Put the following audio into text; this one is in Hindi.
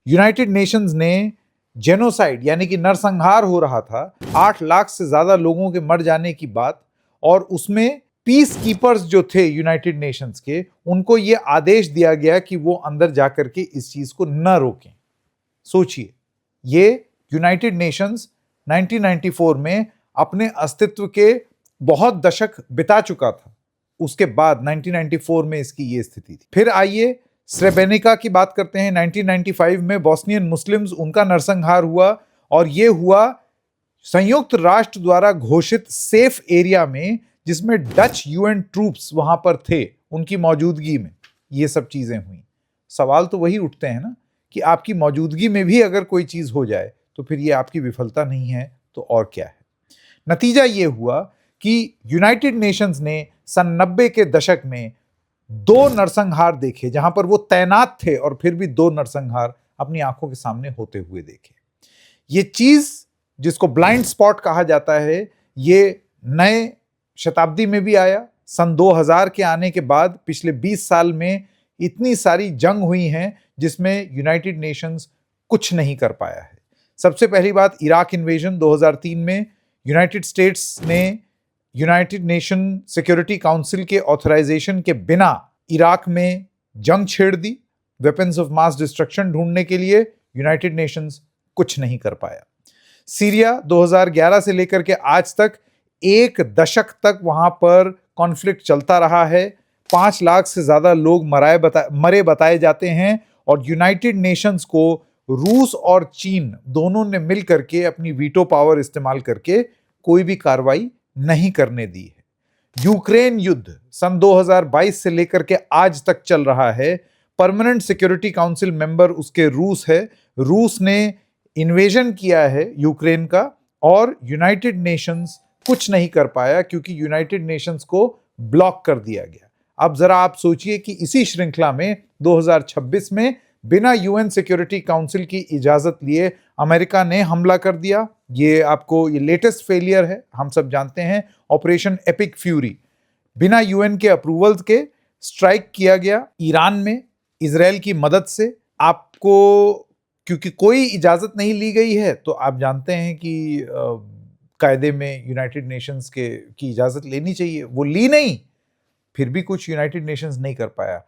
यूनाइटेड नेशंस ने जेनोसाइड यानी कि नरसंहार हो रहा था, 8 लाख से ज्यादा लोगों के मर जाने की बात, और उसमें पीस कीपर्स जो थे यूनाइटेड नेशंस के, उनको यह आदेश दिया गया कि वो अंदर जाकर के इस चीज को न रोकें। सोचिए, ये यूनाइटेड नेशंस 1994 में अपने अस्तित्व के बहुत दशक बिता चुका था, उसके बाद 1994 में इसकी ये स्थिति थी। फिर आइए स्रेब्रेनिका की बात करते हैं। 1995 में बोस्नियन मुस्लिम्स, उनका नरसंहार हुआ, और ये हुआ संयुक्त राष्ट्र द्वारा घोषित सेफ एरिया में, जिसमें डच यूएन ट्रूप्स वहां पर थे, उनकी मौजूदगी में ये सब चीजें हुई। सवाल तो वही उठते हैं ना कि आपकी मौजूदगी में भी अगर कोई चीज हो जाए तो फिर ये आपकी विफलता नहीं है तो और क्या है। नतीजा ये हुआ कि यूनाइटेड नेशंस ने सन 90 के दशक में 2 नरसंहार देखे, जहां पर वो तैनात थे, और फिर भी 2 नरसंहार अपनी आंखों के सामने होते हुए देखे। ये चीज जिसको ब्लाइंड स्पॉट कहा जाता है, ये नए शताब्दी में भी आया। सन 2000 के आने के बाद पिछले 20 साल में इतनी सारी जंग हुई हैं जिसमें यूनाइटेड नेशंस कुछ नहीं कर पाया है। सबसे पहली बात, इराक इन्वेजन 2003 में यूनाइटेड स्टेट्स ने यूनाइटेड नेशन सिक्योरिटी काउंसिल के ऑथराइजेशन के बिना इराक में जंग छेड़ दी। वेपन्स ऑफ मास डिस्ट्रक्शन ढूंढने के लिए यूनाइटेड नेशंस कुछ नहीं कर पाया। सीरिया 2011 से लेकर के आज तक 1 दशक तक वहां पर कॉन्फ्लिक्ट चलता रहा है। 5 लाख से ज्यादा लोग मरे बताए जाते हैं, और यूनाइटेड नेशंस को रूस और चीन दोनों ने मिल करके अपनी वीटो पावर इस्तेमाल करके कोई भी कार्रवाई नहीं करने दी है। यूक्रेन युद्ध सन 2022 से लेकर के आज तक चल रहा है। परमानेंट सिक्योरिटी काउंसिल मेंबर उसके रूस है। रूस ने इन्वेजन किया है यूक्रेन का, और यूनाइटेड नेशंस कुछ नहीं कर पाया क्योंकि यूनाइटेड नेशंस को ब्लॉक कर दिया गया। अब जरा आप सोचिए कि इसी श्रृंखला में 2026 में बिना यूएन सिक्योरिटी काउंसिल की इजाजत लिए अमेरिका ने हमला कर दिया। ये लेटेस्ट फेलियर है, हम सब जानते हैं, ऑपरेशन एपिक फ्यूरी। बिना यूएन के अप्रूवल के स्ट्राइक किया गया ईरान में इजराइल की मदद से। आपको क्योंकि कोई इजाजत नहीं ली गई है, तो आप जानते हैं कि कायदे में यूनाइटेड नेशंस की इजाजत लेनी चाहिए, वो ली नहीं, फिर भी कुछ यूनाइटेड नेशंस नहीं कर पाया।